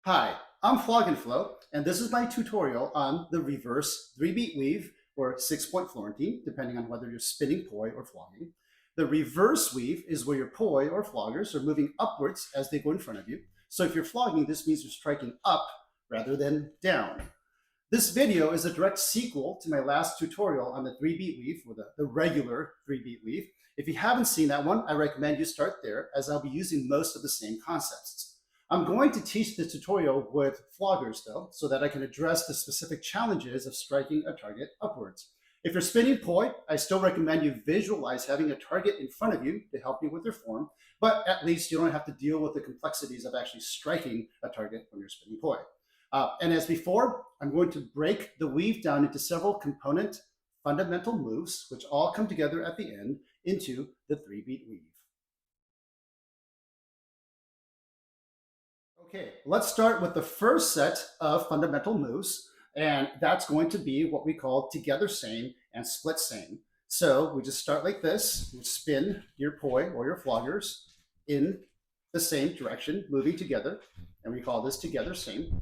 Hi, I'm Flog and Flow, and this is my tutorial on the reverse 3-beat weave or 6-point Florentine, depending on whether you're spinning poi or flogging. The reverse weave is where your poi or floggers are moving upwards as they go in front of you. So if you're flogging, this means you're striking up rather than down. This video is a direct sequel to my last tutorial on the 3-beat weave, or the regular 3-beat weave. If you haven't seen that one, I recommend you start there, as I'll be using most of the same concepts. I'm going to teach this tutorial with floggers though, so that I can address the specific challenges of striking a target upwards. If you're spinning poi, I still recommend you visualize having a target in front of you to help you with your form, but at least you don't have to deal with the complexities of actually striking a target when you're spinning poi. And as before, I'm going to break the weave down into several component fundamental moves, which all come together at the end into the 3-beat weave. Okay, let's start with the first set of fundamental moves, and that's going to be what we call together same and split same. So we just start like this, we spin your poi or your floggers in the same direction, moving together, and we call this together same.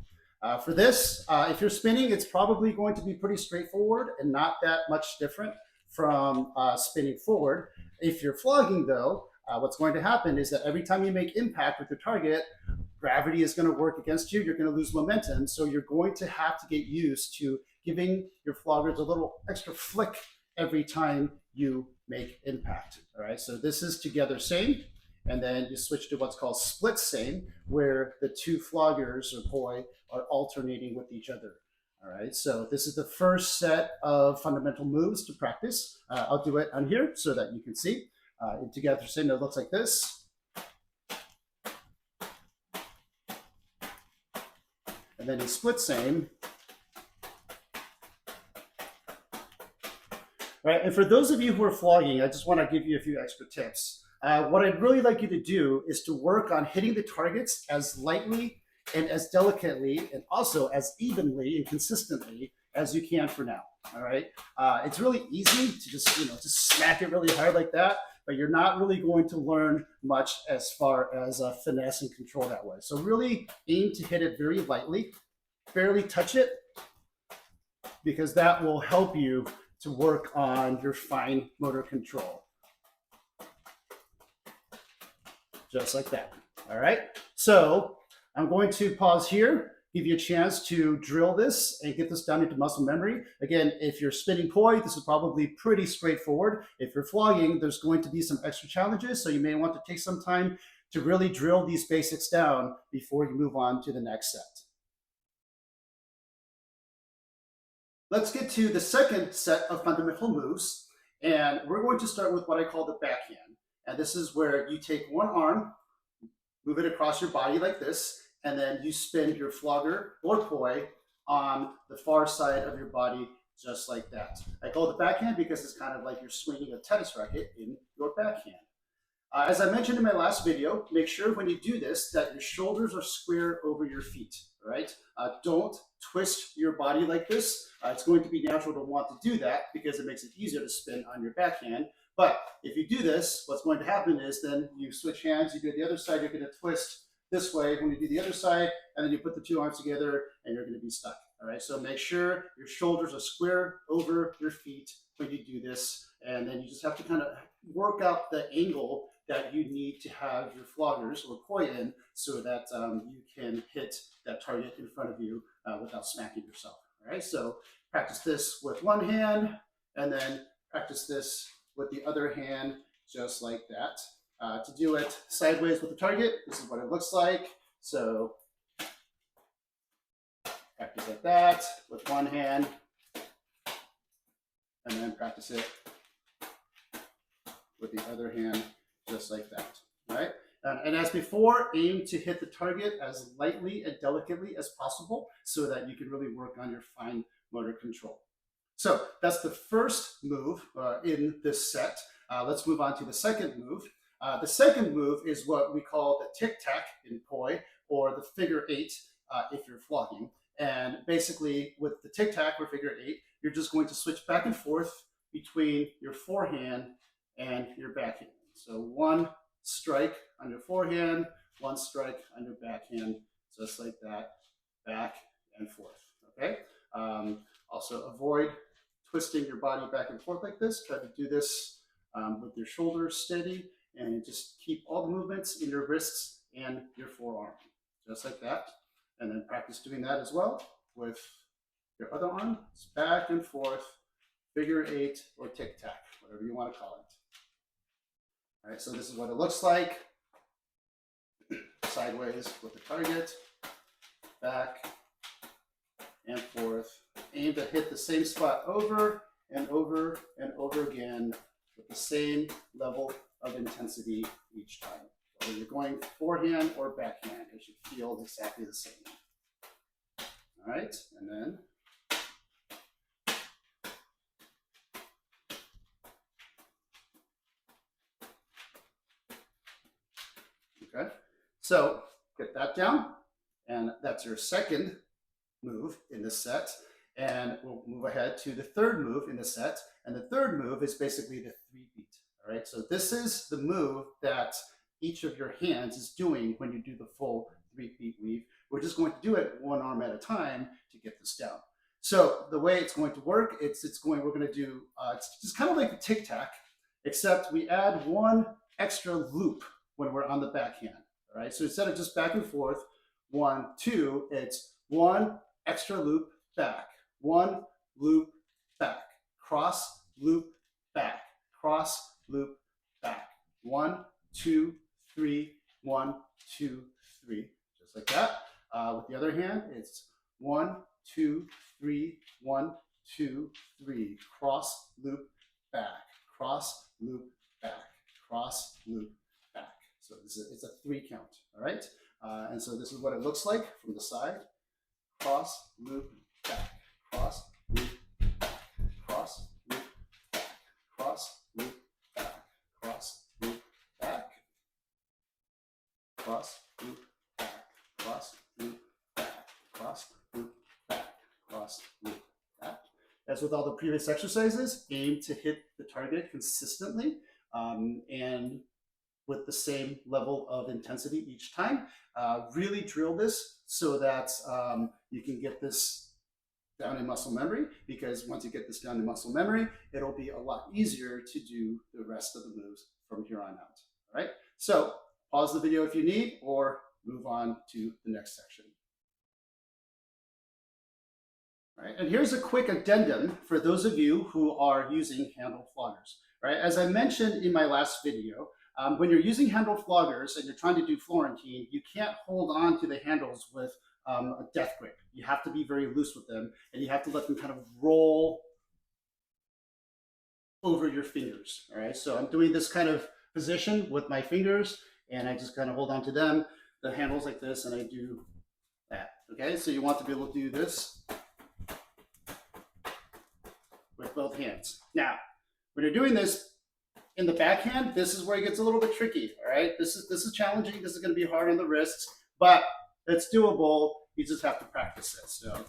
For this, if you're spinning, it's probably going to be pretty straightforward and not that much different from spinning forward. If you're flogging though, what's going to happen is that every time you make impact with your target, gravity is going to work against you. You're going to lose momentum. So you're going to have to get used to giving your floggers a little extra flick every time you make impact. All right. So this is together same. And then you switch to what's called split same, where the two floggers or poi are alternating with each other. All right. So this is the first set of fundamental moves to practice. I'll do it on here so that you can see. In together same, it looks like this. And then in split same. All right, and for those of you who are flogging, I just want to give you a few extra tips. What I'd really like you to do is to work on hitting the targets as lightly and as delicately and also as evenly and consistently as you can for now. All right, it's really easy to just smack it really hard like that, but you're not really going to learn much as far as finesse and control that way. So really aim to hit it very lightly, barely touch it, because that will help you to work on your fine motor control. Just like that. All right. So I'm going to pause here, give you a chance to drill this and get this down into muscle memory. Again, if you're spinning poi, this is probably pretty straightforward. If you're flogging, there's going to be some extra challenges. So you may want to take some time to really drill these basics down before you move on to the next set. Let's get to the second set of fundamental moves. And we're going to start with what I call the backhand. And this is where you take one arm, move it across your body like this, and then you spin your flogger or poi on the far side of your body just like that. I call it the backhand because it's kind of like you're swinging a tennis racket in your backhand. As I mentioned in my last video, make sure when you do this that your shoulders are square over your feet, right? Don't twist your body like this. It's going to be natural to want to do that because it makes it easier to spin on your backhand. But if you do this, what's going to happen is then you switch hands, you do the other side, you're going to twist this way when you do the other side, and then you put the two arms together and you're going to be stuck. All right, so make sure your shoulders are square over your feet when you do this, and then you just have to kind of work out the angle that you need to have your floggers or poi in so that you can hit that target in front of you without smacking yourself. All right, so practice this with one hand and then practice this with the other hand just like that. To do it sideways with the target, this is what it looks like. So practice like that with one hand and then practice it with the other hand just like that, right? And as before, aim to hit the target as lightly and delicately as possible so that you can really work on your fine motor control. So that's the first move in this set. Let's move on to the second move. The second move is what we call the tic-tac in poi, or the figure eight if you're flogging. And basically with the tic-tac or figure eight, you're just going to switch back and forth between your forehand and your backhand. So one strike on your forehand, one strike on your backhand, just like that, back and forth, okay? Also avoid twisting your body back and forth like this. Try to do this with your shoulders steady, and just keep all the movements in your wrists and your forearm, just like that. And then practice doing that as well with your other arm. It's back and forth, figure eight or tic-tac, whatever you want to call it. All right, so this is what it looks like. Sideways with the target, back and forth. Aim to hit the same spot over and over and over again with the same level of intensity each time. Whether you're going forehand or backhand, it should feel exactly the same. All right, and then okay, so get that down, and that's your second move in the set. And we'll move ahead to the third move in the set. And the third move is basically the three beat. All right, so this is the move that each of your hands is doing when you do the full 3-beat weave. We're just going to do it one arm at a time to get this down. So the way it's going to work, we're going to do, it's just kind of like the tic-tac, except we add one extra loop when we're on the backhand. All right, so instead of just back and forth, 1, 2, it's one extra loop back, one loop back, cross, loop, back, cross, loop, back. 1, 2, 3, 1, 2, 3, just like that. With the other hand, it's 1, 2, 3, 1, 2, 3, cross, loop, back, cross, loop, back, cross, loop, back. So it's a 3 count, all right? And so this is what it looks like from the side. Cross, loop, back, cross, loop, back, cross, loop, back, cross, loop, back, cross, loop, back, cross, loop, back, cross, loop, back, cross, loop, back, cross, loop, back. As with all the previous exercises, aim to hit the target consistently and with the same level of intensity each time. Really drill this so that you can get this down in muscle memory, because once you get this down in muscle memory, it'll be a lot easier to do the rest of the moves from here on out. All right, so pause the video if you need, or move on to the next section. All right, and here's a quick addendum for those of you who are using handle floggers. Right, as I mentioned in my last video, when you're using handle floggers and you're trying to do Florentine, you can't hold on to the handles with a death grip. You have to be very loose with them, and you have to let them kind of roll over your fingers. All right, so I'm doing this kind of position with my fingers, and I just kind of hold on to them, the handles like this, and I do that. Okay, so you want to be able to do this with both hands. Now, when you're doing this in the backhand, this is where it gets a little bit tricky. All right, this is challenging. This is going to be hard on the wrists, but it's doable. You just have to practice it. So,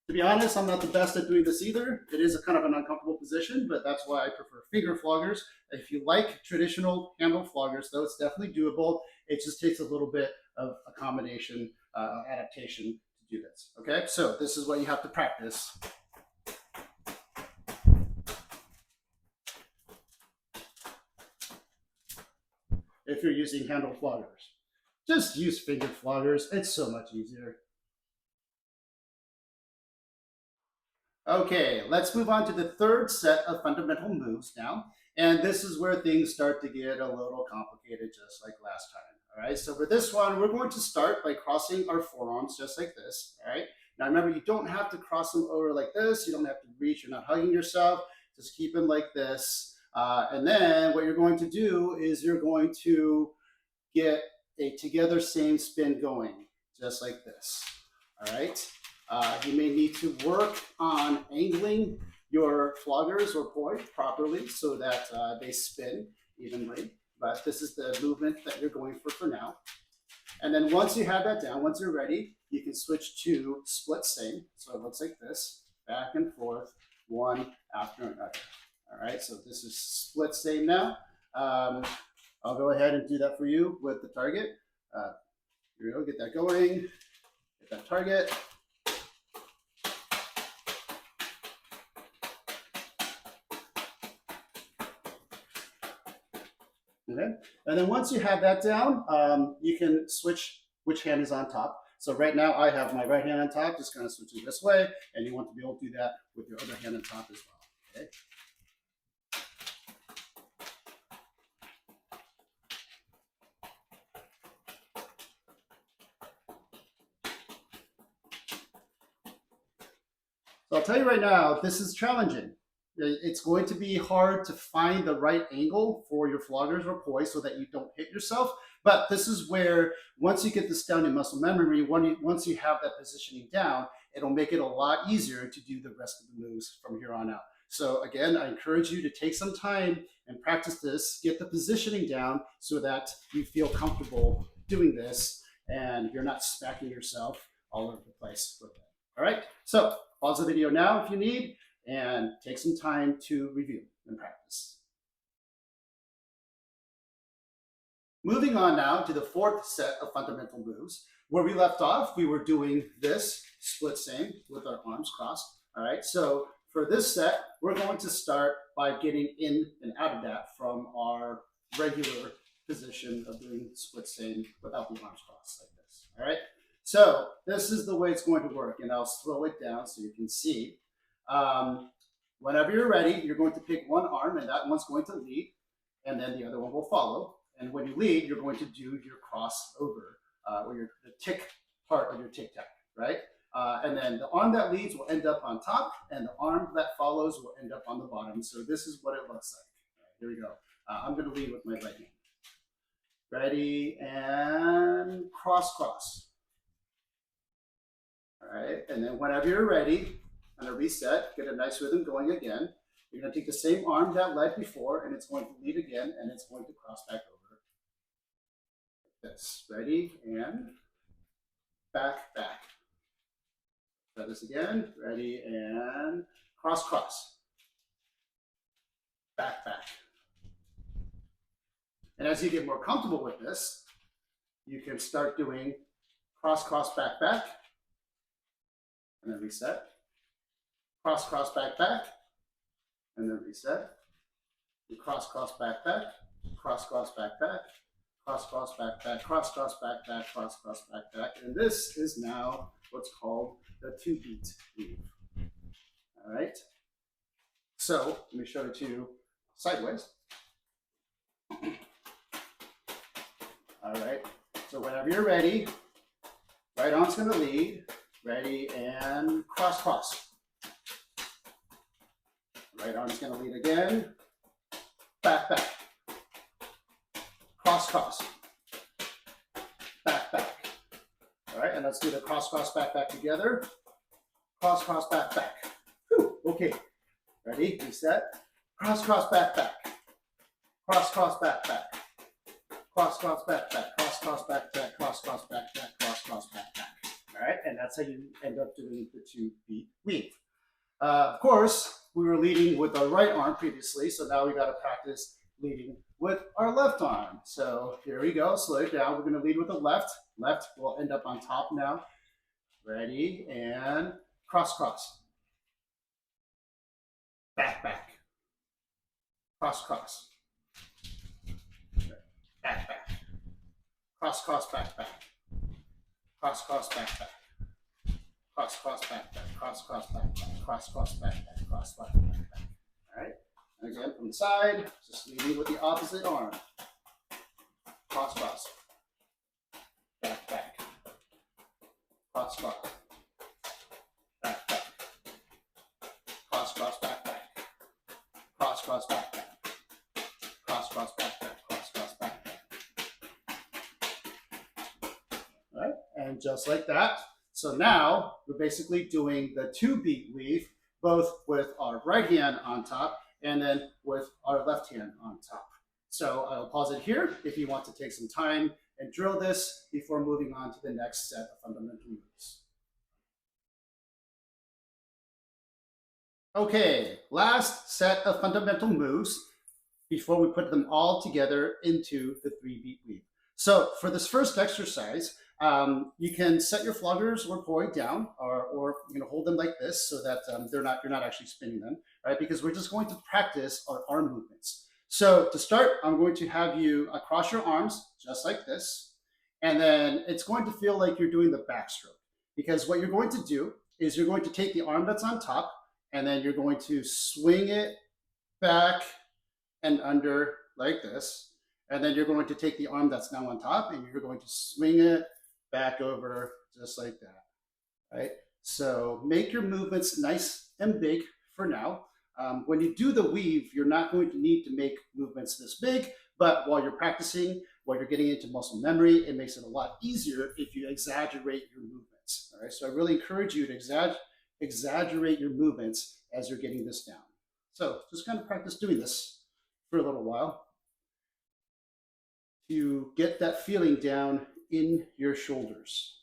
to be honest, I'm not the best at doing this either. It is a kind of an uncomfortable position, but that's why I prefer finger floggers. If you like traditional handle floggers, though, it's definitely doable. It just takes a little bit of accommodation, adaptation to do this. Okay, so this is what you have to practice. If you're using handle floggers, just use finger floggers. It's so much easier. Okay, let's move on to the third set of fundamental moves now. And this is where things start to get a little complicated, just like last time. All right, so for this one, we're going to start by crossing our forearms just like this. All right, now remember, you don't have to cross them over like this. You don't have to reach. You're not hugging yourself. Just keep them like this. And then what you're going to do is you're going to get a together same spin going, just like this. All right. You may need to work on angling your floggers or point properly so that they spin evenly. But this is the movement that you're going for now. And then once you have that down, once you're ready, you can switch to split same. So it looks like this, back and forth, one after another. All right, so this is split same now. I'll go ahead and do that for you with the target. Here we go, get that going, get that target. Okay. And then once you have that down, you can switch which hand is on top. So right now I have my right hand on top, just kind of switching this way, and you want to be able to do that with your other hand on top as well. Okay. So I'll tell you right now, this is challenging. It's going to be hard to find the right angle for your floggers or poise so that you don't hit yourself. But this is where, once you get this down in muscle memory, once you have that positioning down, it'll make it a lot easier to do the rest of the moves from here on out. So again, I encourage you to take some time and practice this, get the positioning down so that you feel comfortable doing this and you're not smacking yourself all over the place with it. All right, so pause the video now if you need, and take some time to review and practice. Moving on now to the fourth set of fundamental moves. Where we left off, we were doing this split same with our arms crossed. All right, so for this set, we're going to start by getting in and out of that from our regular position of doing split same without the arms crossed like this. All right, so this is the way it's going to work, and I'll slow it down so you can see. Whenever you're ready, you're going to pick one arm, and that one's going to lead, and then the other one will follow. And when you lead, you're going to do your crossover, or the tick part of your tic-tac, right? And then the arm that leads will end up on top, and the arm that follows will end up on the bottom. So this is what it looks like. Right, here we go. I'm going to lead with my right hand. Ready, and cross, cross. All right, and then whenever you're ready, I'm going to reset, get a nice rhythm going again. You're going to take the same arm that led before, and it's going to lead again, and it's going to cross back over. Like this. Ready, and back, back. Try this again. Ready, and cross, cross. Back, back. And as you get more comfortable with this, you can start doing cross, cross, back, back, and then reset. Cross, cross, back, back, and then reset. You cross, cross, back, back, cross, cross, back, back, cross, cross, back, back, cross, cross, back, back, cross, cross, back, back. And this is now what's called the two-beat weave. All right. So let me show it to you sideways. All right. So whenever you're ready, right arm's going to lead. Ready, and cross, cross. Right arm's going to lead again. Back, back. Cross, cross. Back, back. All right, and let's do the cross, cross, back, back together. Cross, cross, back, back. Whew, okay. Ready? Reset. Cross, cross, back, back. Cross, cross, back, back. Cross, cross, back, back. Cross, cross, back, back. Cross, cross, back, back. Cross, cross, back, back. All right, and that's how you end up doing the two-beat weave. Of course, we were leading with our right arm previously, so now we got to practice leading with our left arm. So here we go, slow it down. We're going to lead with the left. Left will end up on top now. Ready, and cross, cross. Back, back. Cross, cross. Back, back. Cross, cross, back, back. Cross, cross, back, back. Cross, cross, back, back. Cross, cross, back, back. Cross, cross, back, back. Cross, cross, back, back. All right. And again, from the side, just leading with the opposite arm. Cross, cross. Back, back. Cross, cross. Back, back. Cross, cross, back, back. Cross, cross, back, back. Cross, cross, back, back. Cross, cross, back, back. All right. And just like that. So now we're basically doing the two-beat weave, both with our right hand on top and then with our left hand on top. So I'll pause it here if you want to take some time and drill this before moving on to the next set of fundamental moves. Okay, last set of fundamental moves before we put them all together into the three-beat weave. So for this first exercise, you can set your floggers or poi down, or hold them like this so that you're not actually spinning them, right? Because we're just going to practice our arm movements. So to start, I'm going to have you cross your arms just like this, and then it's going to feel like you're doing the backstroke. Because what you're going to do is you're going to take the arm that's on top, and then you're going to swing it back and under like this. And then you're going to take the arm that's now on top and you're going to swing it back over just like that, right? So make your movements nice and big for now. When you do the weave, you're not going to need to make movements this big, but while you're practicing, while you're getting into muscle memory, it makes it a lot easier if you exaggerate your movements, all right? So I really encourage you to exaggerate your movements as you're getting this down. So just kind of practice doing this for a little while to get that feeling down in your shoulders,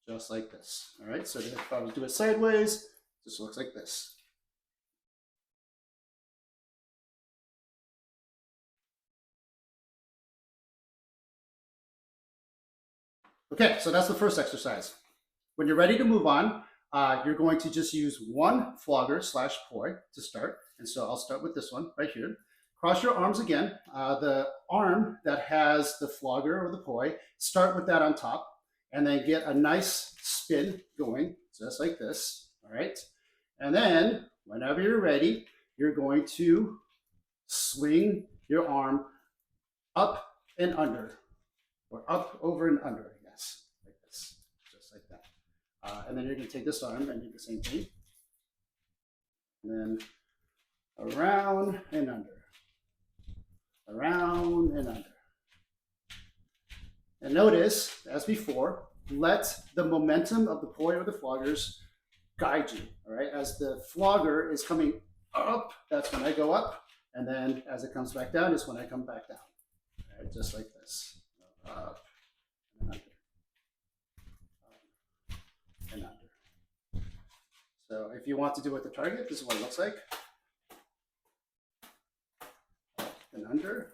just like this. All right, so if I was to do it sideways, this looks like this. Okay, so that's the first exercise. When you're ready to move on, you're going to just use one flogger slash poi to start. And so I'll start with this one right here. Cross your arms again. The arm that has the flogger or the poi, start with that on top and then get a nice spin going, just like this, all right? And then whenever you're ready, you're going to swing your arm up and under, or up, over, and under, I guess, like this, just like that. And then you're going to take this arm and do the same thing. And then around and under. Around and under. And notice, as before, let the momentum of the poi or the floggers guide you, all right? As the flogger is coming up, that's when I go up. And then as it comes back down is when I come back down, all right? Just like this, up and under. And under. So if you want to do it with the target, this is what it looks like. Up and under.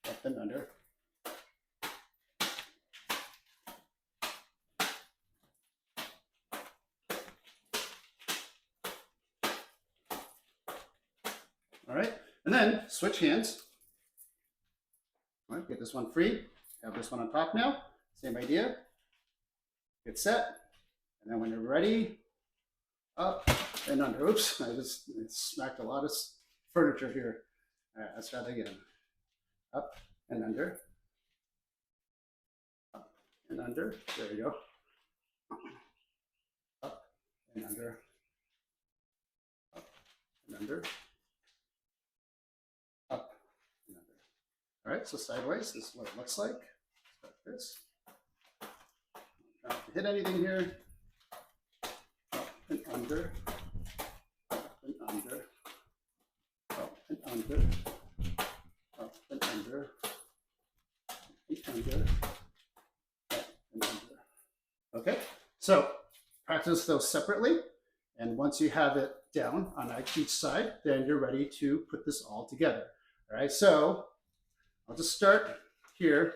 Up and under. All right, and then switch hands. All right, get this one free. Have this one on top now. Same idea. Get set. And then when you're ready, up and under. Oops, I just smacked a lot of furniture here. All right, let's try that again. Up and under. Up and under. There you go. Up and under. Up and under. Up and under. All right, so sideways, this is what it looks like. Start this. Not to hit anything here. Up and under. Up and under. Up and under. Up and under. And under. Up and under. Okay, so practice those separately. And once you have it down on each side, then you're ready to put this all together. All right, so I'll just start here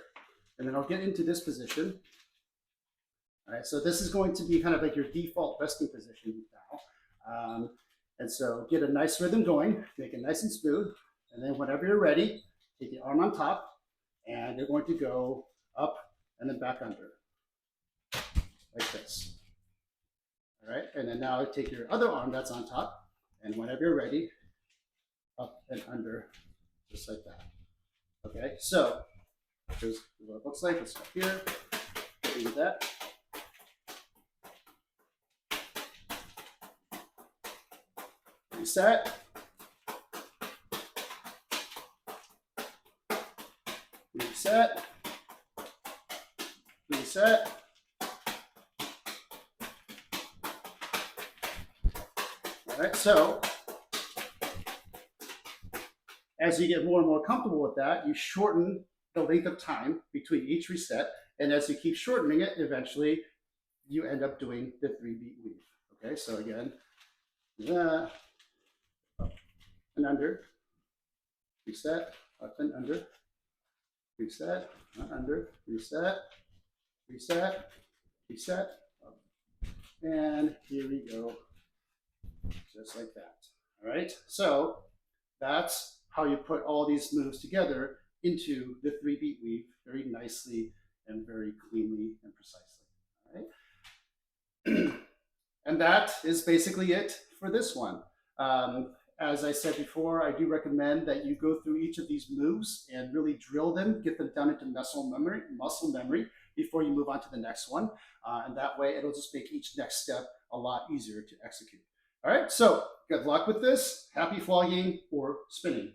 and then I'll get into this position. All right, so this is going to be kind of like your default resting position now. And so get a nice rhythm going, make it nice and smooth. And then whenever you're ready, take the arm on top and you're going to go up and then back under, like this. All right, and then now take your other arm that's on top and whenever you're ready, up and under, just like that. Okay, so here's what it looks like. Let's start here, do that. Reset. Reset. Reset. All right, so as you get more and more comfortable with that, you shorten the length of time between each reset. And as you keep shortening it, eventually you end up doing the 3-beat weave. Okay, so again, up and under, reset, up and under, reset, under, reset, reset, reset, and here we go, just like that. All right, so that's how you put all these moves together into the 3-beat weave very nicely and very cleanly and precisely. All right, and that is basically it for this one. As I said before, I do recommend that you go through each of these moves and really drill them, get them down into muscle memory before you move on to the next one. And that way it'll just make each next step a lot easier to execute. All right, so good luck with this. Happy flogging or spinning.